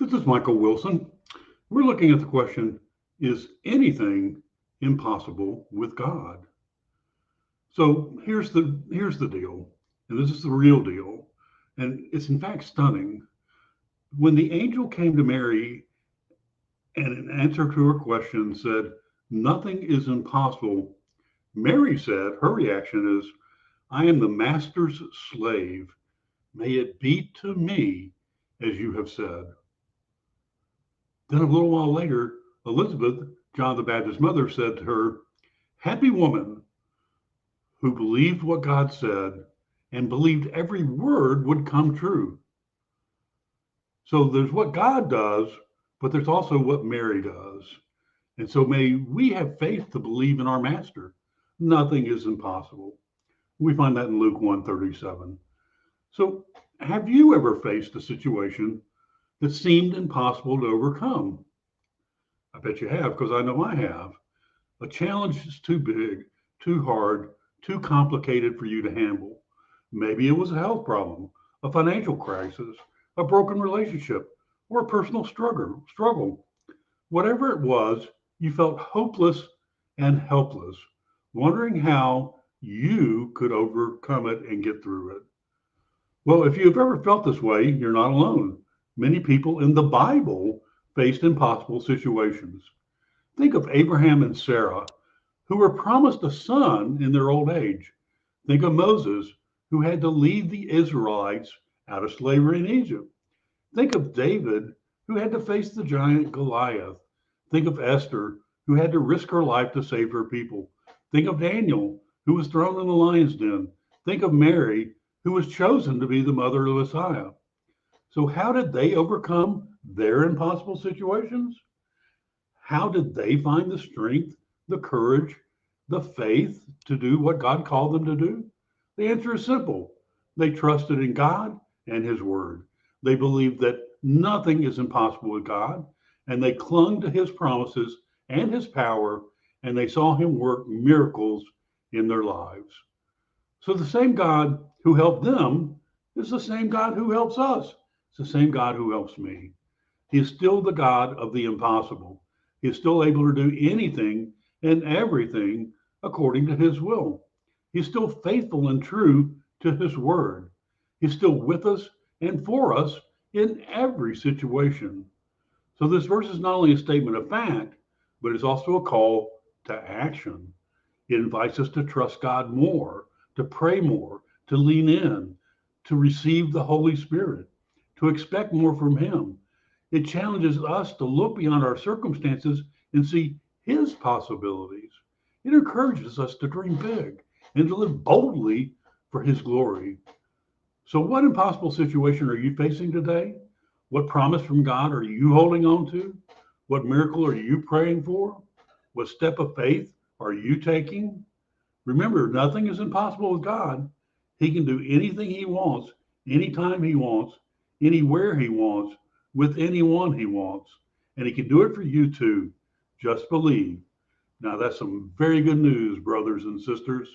This is Michael Wilson. We're looking at the question, is anything impossible with God? So here's the deal, and this is the real deal, and it's in fact stunning. When the angel came to Mary and in answer to her question said, nothing is impossible, Mary said, her reaction is, I am the master's slave. May it be to me as you have said. Then a little while later, Elizabeth, John the Baptist's mother, said to her, happy woman who believed what God said and believed every word would come true. So there's what God does, but there's also what Mary does. And so may we have faith to believe in our master. Nothing is impossible. We find that in Luke 1:37. So have you ever faced a situation that seemed impossible to overcome? I bet you have, because I know I have. A challenge is too big, too hard, too complicated for you to handle. Maybe it was a health problem, a financial crisis, a broken relationship, or a personal struggle. Whatever it was, you felt hopeless and helpless, wondering how you could overcome it and get through it. Well, if you've ever felt this way, you're not alone. Many people in the Bible faced impossible situations. Think of Abraham and Sarah, who were promised a son in their old age. Think of Moses, who had to lead the Israelites out of slavery in Egypt. Think of David, who had to face the giant Goliath. Think of Esther, who had to risk her life to save her people. Think of Daniel, who was thrown in the lion's den. Think of Mary, who was chosen to be the mother of the Messiah. So, how did they overcome their impossible situations? How did they find the strength, the courage, the faith to do what God called them to do? The answer is simple. They trusted in God and His Word. They believed that nothing is impossible with God, and they clung to His promises and His power, and they saw Him work miracles in their lives. So the same God who helped them is the same God who helps us. It's the same God who helps me. He is still the God of the impossible. He is still able to do anything and everything according to His will. He's still faithful and true to His word. He's still with us and for us in every situation. So this verse is not only a statement of fact, but it's also a call to action. It invites us to trust God more, to pray more, to lean in, to receive the Holy Spirit, to expect more from Him. It challenges us to look beyond our circumstances and see His possibilities. It encourages us to dream big and to live boldly for His glory. So, what impossible situation are you facing today? What promise from God are you holding on to? What miracle are you praying for? What step of faith are you taking? Remember, nothing is impossible with God. He can do anything He wants, anytime He wants, anywhere He wants, with anyone He wants. And He can do it for you too. Just believe. Now, that's some very good news, brothers and sisters.